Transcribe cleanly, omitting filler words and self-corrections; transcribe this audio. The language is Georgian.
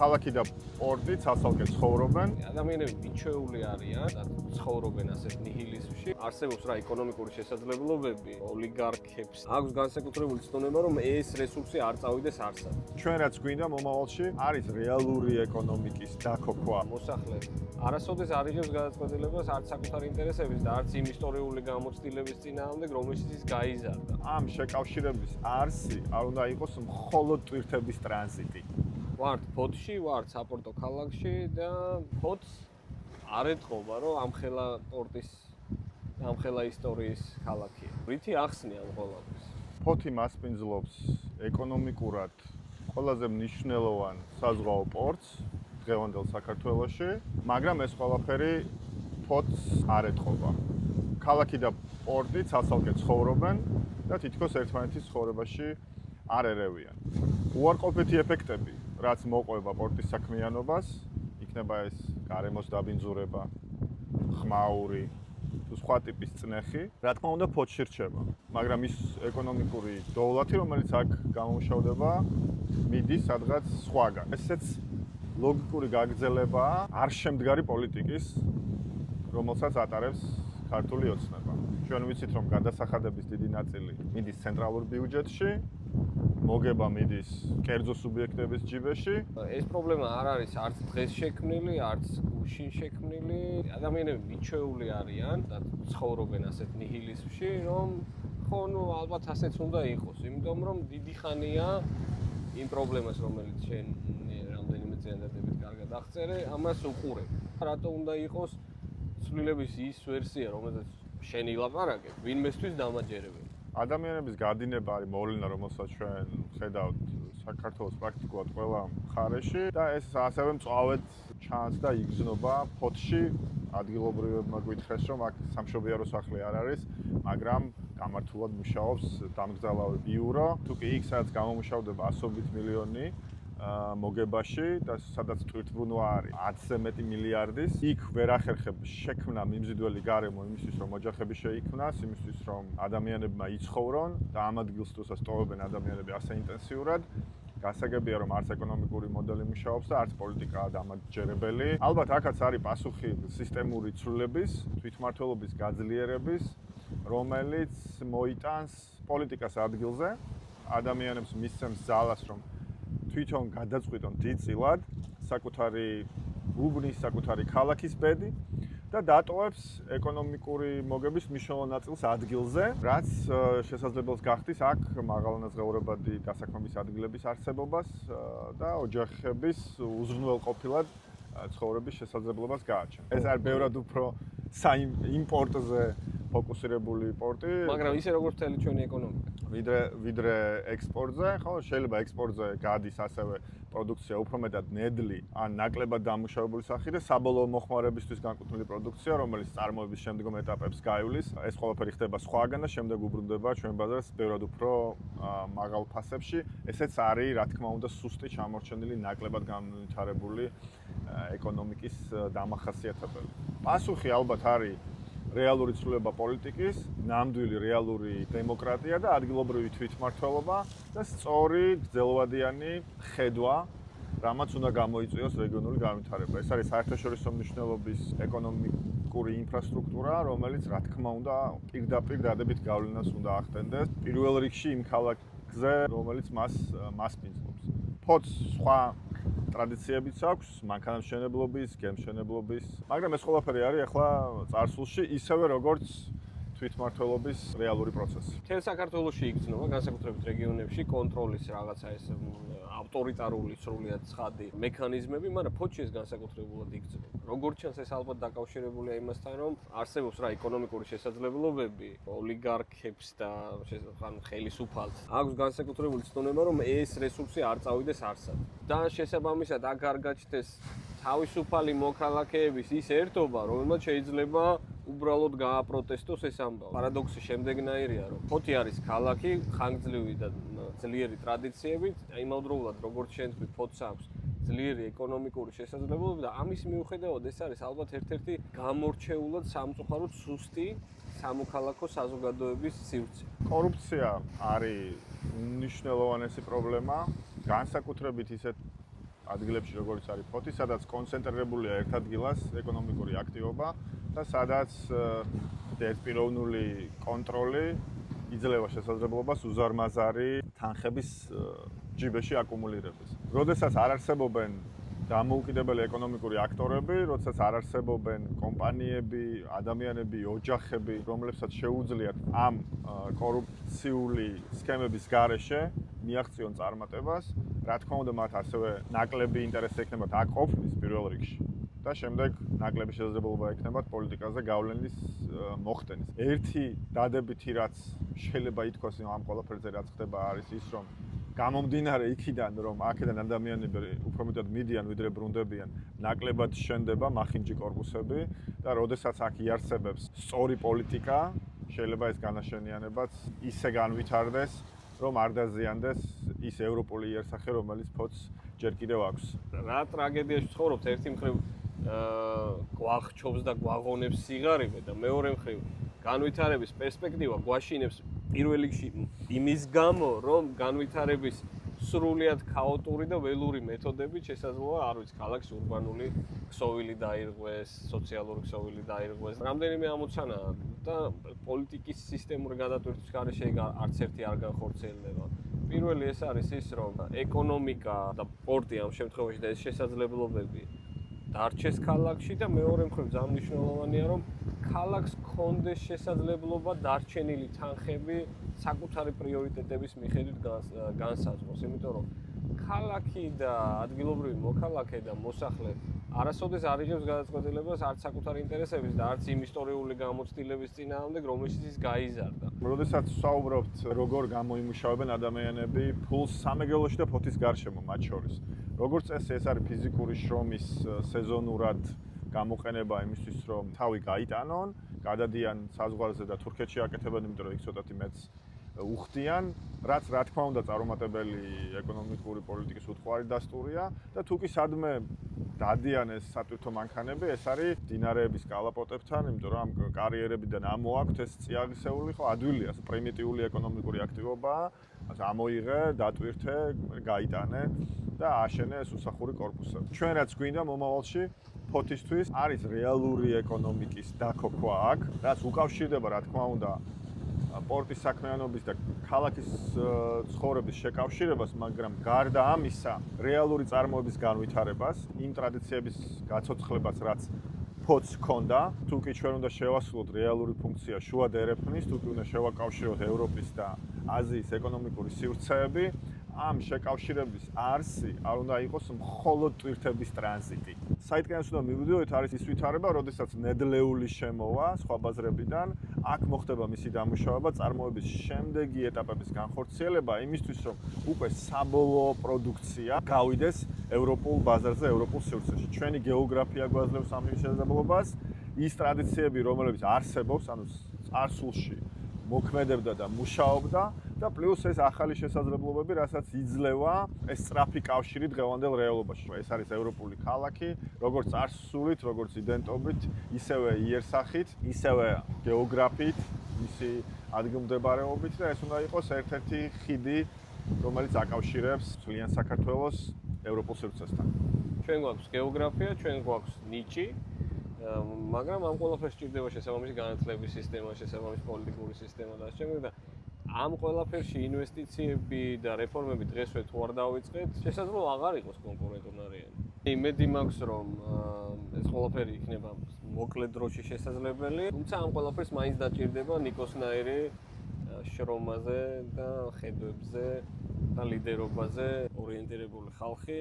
ქალაქი და პორტი ცალ-ცალკე ცხოვრობენ. ადამიანები მიჩვეული არიან და ცხოვრობენ ასეთ ნიჰილიზმში. არსებობს რა ეკონომიკური შესაძლებლობები ოლიგარქებს. აქვს განსაკუთრებული ცდონება, რომ ეს რესურსი არ წავიდეს არსად. ჩვენ რაც გვინდა მომავალში არის რეალური ეკონომიკის დაქოქვა. მოსახლე არასოდეს არ იღებს გადაწყვეტილებას არც საკუთარი ინტერესების და არც იმ ისტორიული გამოცდილების წინააღმდეგ, რომელშიც ის გაიზარდა. ამ შეკავშირების არსი არ უნდა იყოს მხოლოდ ტვირთების ტრანზიტი. ვართ ფოთში, ვართ საპორტო ქალაქში და ფოთს არ ეთყობა, რომ ამხელა პორტის, ამხელა ისტორიის ქალაქია. რითი ახსნია ამ ყველაფერს? ფოთი მასპინძლობს ეკონომიკურად ყველაზე მნიშვნელოვან საზღვაო პორტს დღევანდელ საქართველოში, მაგრამ ეს ყველაფერი ფოთს არ ეთყობა. ქალაქი და პორტი ცალ-ცალკე ცხოვრობენ და თითქოს ერთმანეთის ცხოვრებაში არ ერევიან. უარყოფითი ეფექტები, რაც მოყვება პორტის საქმიანობას, იქნება ეს გარემოს დაბინძურება, ხმაური, თუ სხვა ტიპის წნეხი, რა თქმა უნდა ფოთში რჩება, მაგრამ ის ეკონომიკური დოვლათი, რომელიც აქ გამომშავდება, მიდის სადღაც სხვაგან. ესეც ლოგიკური გაგრძელებაა არ შემდგარი პოლიტიკის, რომელსაც ატარებს ქართული ოცნება. ჩვენ ვიცით, რომ გადასახადების დიდი ნაწილი მიდის ცენტრალურ ბიუჯეტში, მოგება მიდის კერძო სუბიექტების ჯიბეში. ეს პრობლემა არ არის არც დღეს შექმნილი, არც გუშინ შექმნილი. ადამიანები მიჩვეული არიან და ცხოვრობენ ასეთ ნიჰილიზმში, რომ ხო, ნუ ალბათ ასეც უნდა იყოს, იმიტომ რომ დიდი ხანია იმ პრობლემას, რომელიც შენ რამდენიმე წინადადებით კარგად აღწერე, ამას უყურებ. რატო უნდა იყოს ცვლილების ის ვერსია, რომელზეც შენ ილაპარაკებ, ვინმესთვის დამაჯერებელი. ადამიანების გადინება არის მოვლენა, რომელსაც ჩვენ ხედავთ საქართველოს პრაქტიკულად ყველა მხარეში და ეს ასევე მწვავედ ჩანს და იგრძნობა ფოთში. ადგილობრივებმა გითხრეს, რომ აქ სამშობიარო სახლი არ არის, მაგრამ გამართულად მუშაობს დამგზალავი ბიურო. თუ კი იქ სადაც გამომუშავდება ასობით მილიონი მოგებაში და სადაც ტვირთბრუნვა არის 10-ზე მეტი მილიარდის, იქ ვერ ახერხებს შექმნა მიმზიდველი გარემო იმისთვის, რომ ოჯახები შეიქმნას, იმისთვის, რომ ადამიანებმა იცხოვრონ და ამ ადგილს თუ სტოვებენ ადამიანები ასე ინტენსიურად, გასაგებია, რომ არც ეკონომიკური მოდელი მუშაობს და არც პოლიტიკაა დამაჯერებელი. ალბათ აქაც არის პასუხი სისტემური ცვლილების, თვითმმართველობის გაძლიერების, რომელიც მოიტანს პოლიტიკას ადგილზე, ადამიანებს მისცემს ძალას, რომ თვითონ გადაწყვიტონ დიდწილად საკუთარი უბნის, საკუთარი ქალაქის ბედი და დატოვებს ეკონომიკური მოგების მნიშვნელოვან ნაწილს ადგილზე, რაც შესაძლებელს გახდის აქ მაღალანაზღაურებადი დასაქმების ადგილების არსებობას და ოჯახების უზრუნველყოფილად ცხოვრების შესაძლებლობას გააჩენს. ეს არის ბევრად უფრო იმპორტზე ფოკუსირებული პორტი, მაგრამ ისე როგორც მთელი ჩვენი ეკონომიკა. ვიდრე ექსპორტზე, ხო, შეიძლება ექსპორტზე გადის ასევე პროდუქცია უფრო მეტად ნედლი ან ნაკლებად დამუშავებული სახით და საბოლოო მოხმარებისთვის განკუთვნილი პროდუქცია, რომელიც წარმოების შემდგომ ეტაპებს გაივლის. ეს ყველაფერი ხდება სხვაგან და შემდეგ უბრუნდება ჩვენ ბაზარს ბევრად უფრო მაღალ ფასებში. ესეც არის, რა თქმა უნდა, სუსტი ჩამორჩენილი ნაკლებად განვითარებული ეკონომიკის დამახასიათებელი. პასუხი ალბათ არის რეალური ცვლილება პოლიტიკის, ნამდვილი რეალური დემოკრატია და ადგილობრივი თვითმმართველობა და სწორი გრძელვადიანი ხედვა, რამაც უნდა გამოიწვიოს რეგიონული განვითარება. ეს არის საერთაშორისო მნიშვნელობის ეკონომიკური ინფრასტრუქტურა, რომელიც რა თქმა უნდა პირდაპირ დადებით გავლენას უნდა ახდენდეს პირველ რიგში იმ ქალაქზე, რომელიც მას მასპინძლობს. ფოთს სხვა ტრადიციებიც აქვს, მანქანამშენებლობის, გემშენებლობის, მაგრამ ეს ყველაფერი არის ახლა წარსულში, ისევე როგორც თვითმმართველობის რეალური პროცესი. მთელ საქართველოში იგრძნობა, განსაკუთრებით რეგიონებში, კონტროლის რაღაცა ეს ავტორიტარული სრულიად ცხადი მექანიზმები, მაგრამ ფოთში ეს განსაკუთრებულად იგრძნობა. როგორც ჩანს, ეს ალბათ დაკავშირებულია იმასთან, რომ არსებობს რა ეკონომიკური შესაძლებლობები ოლიგარქებს და ხელისუფალს. აქვს განსაკუთრებული ცდონება, რომ ეს რესურსი არ წავიდეს არსად. და შესაბამისად აქ არ გაჩნდეს თავისუფალი მოქალაქეების ის ერთობა, რომელმაც შეიძლება უბრალოდ გააპროტესტოს ეს ამბავი. პარადოქსი შემდეგნაირია, რომ ფოთი არის ქალაქი, ხანგრძლივი და ძლიერი ტრადიციებით, იმავდროულად როგორც შენ თქვი, ფოთს აქვს ძლიერი ეკონომიკური შესაძლებლობები და ამის მიუხედავად ეს არის ალბათ ერთ-ერთი გამორჩეულად სამწუხაროდ სუსტი სამოქალაქო საზოგადოების სივრცე. კორუფცია არის მნიშვნელოვანესი პრობლემა, განსაკუთრებით ისეთ ადგილებში, როგორც არის ფოთი, სადაც კონცენტრირებულია ერთ ადგილას ეკონომიკური აქტივობა და სადაც ერთპიროვნული კონტროლი იძლევა შესაძლებლობას უზარმაზარი თანხების ჯიბეში აკუმულირების. როდესაც არ არსებობენ დამოუკიდებელი ეკონომიკური აქტორები, როდესაც არ არსებობენ კომპანიები, ადამიანები, ოჯახები, რომლებსაც შეუძლიათ ამ კორუფციული სქემების გარეშე მიაღწიონ წარმატებას, რა თქმა უნდა, მათ ასევე ნაკლები ინტერესი ექნებათ აქ ყოფნის პირველ რიგში და შემდეგ ნაკლები შესაძლებლობა ექნებათ პოლიტიკაზე გავლენის მოხდენის. ერთი დადებითი რაც შეიძლება ითქვას ამ ყველაფერზე რაც ხდება არის ის, რომ გამომდინარე იქიდან, რომ აქედან ადამიანები უფრო მეტად მიდიან, ვიდრე ბრუნდებიან, ნაკლებად შენდება მახინჯი კორპუსები და როდესაც აქ იარსებებს სწორი პოლიტიკა, შეიძლება ეს განაშენიანებაც ისე განვითარდეს, რომ არ დაზიანდეს ის ევროპული იერსახე, რომელიც ფოთს ჯერ კიდევ აქვს. რა ტრაგედიაში ცხოვრობთ, ერთი მხრივ გვახჩობს და გვაღონებს სიგარები და მეორე მხრივ განვითარების პერსპექტივა გვაშინებს პირველ რიგში იმის გამო, რომ განვითარების სრულიად ქაოტური და ველური მეთოდებით შესაძლოა, არ ვიცი, ქალაქის урბანული ქსოვილი დაირღვეს, სოციალური ქსოვილი დაირღვეს. რამდენიმე ამოცანა და პოლიტიკის სისტემური გადატვირთვის გარეშე არც ერთი არ განხორციელდება. პირველი ეს არის ის, რომ ეკონომიკა და სპორტი ამ შემთხვევაში და ეს შესაძლებლობები დარჩეს ქალაქში და მეორე მხრივ ძალიან მნიშვნელოვანია, რომ ქალაქს ჰქონდეს შესაძლებლობა დარჩენილი თანხები საკუთარი პრიორიტეტების მიხედვით განსაზღვროს, იმიტომ რომ ქალაქი და ადგილობრივი მოქალაქე და მოსახლე არასოდეს არ იღებს გადაწყვეტილებას არც საკუთარი ინტერესების და არც იმ ისტორიული გამოცდილების წინააღმდეგ, რომელშიც ის გაიზარდა. როდესაც ვსაუბრობთ, როგორ გამოიმუშავებენ ადამიანები ფულს სამეგრელოში და ფოთის გარშემო მათ შორის. როგორც წესი, ეს არის ფიზიკური შრომის სეზონურად გამოყენება იმისთვის, რომ თავი გაიტანონ, გადადიან საზღვარზე და თურქეთში აკეთებენ, იმიტომ რომ იქ ცოტათი მეც უხდიან, რაც რა თქმა უნდა წარუმატებელი ეკონომიკური პოლიტიკის უთხვარი დასტურია და თუ კი სადმე დადიან ეს სატვირთო მანქანები, ეს არის დინარეების კალაპოტებთან, იმიტომ რომ ამ კარიერებიდან ამოაქვთ ეს წიაღისეული, ხო, ადვილია, პრიმიტიული ეკონომიკური აქტივობაა, ამოიღე, დატვირთე, გაიტანე და აშენე ეს უსახური კორპუსები. ჩვენ რაც გვინდა მომავალში ფოთისთვის არის რეალური ეკონომიკის დაქოქვა აქ, რაც უკავშირდება, რა თქმა უნდა, პორტის საქმიანობის და ქალაქის ცხოვრების შეკავშირებას, მაგრამ გარდა ამისა, რეალური წარმოების განვითარებას, იმ ტრადიციების გაცოცხლებას, რაც ფოთს ჰქონდა, თუ კი ჩვენ უნდა შევასრულოთ რეალური ფუნქცია შუა დერეფნის, თუ კი უნდა შევაკავშიროთ ევროპის და აზიის ეკონომიკური სივრცეები, ამ შეკავშირების არსი არ უნდა იყოს მხოლოდ ტვირთების ტრანზიტი. საიდანაც უნდა მივიდოდეთ არის ის ვითარება, როდესაც ნედლეული შემოვა სხვა ბაზრებიდან, აქ მოხდება მისი დამუშავება, წარმოების შემდეგი ეტაპების განხორციელება იმისთვის, რომ უკვე საბოლოო პროდუქცია გავიდეს ევროპულ ბაზარზე, ევროპულ სივრცეში. ჩვენი გეოგრაფია გვაძლევს ამ შესაძლებლობას, ის ტრადიციები, რომლებიც არსებობს, ანუ წარსულში მოქმედებდა და მუშაობდა და პლუს ეს ახალი შესაძლებლობები, რასაც იძლევა ეს სწრაფი კავშირი დღევანდელ რეალობაში. ეს არის ევროპული ქალაქი, როგორც წარსულით, როგორც იდენტობით, ისევე იერსახით, ისევე გეოგრაფიით, მისი ადგილმდებარეობით და ეს უნდა იყოს ერთ-ერთი ხიდი, რომელიც აკავშირებს ძვიან საქართველოს ევროპულ სივრცესთან. ჩვენ გვაქვს გეოგრაფია, ჩვენ გვაქვს ნიჭი, მაგრამ ამ ყველაფერს სჭირდება შესაბამისი განათლების სისტემა, შესაბამისი პოლიტიკური სისტემა და ასე შემდეგ და ამ ყველაფერში ინვესტიციები და რეფორმები დღესვე თუ არ დავიწყეთ, შესაძლოა აღარ იყოს კონკურენტუნარიანი. იმედი მაქვს, რომ ეს ყველაფერი იქნება მოკლე დროში შესაძლებელი, თუმცა ამ ყველაფერს მაინც დაჭირდება ნიკოსნაირი შრომაზე და ხედვებზე და ლიდერობაზე ორიენტირებული ხალხი.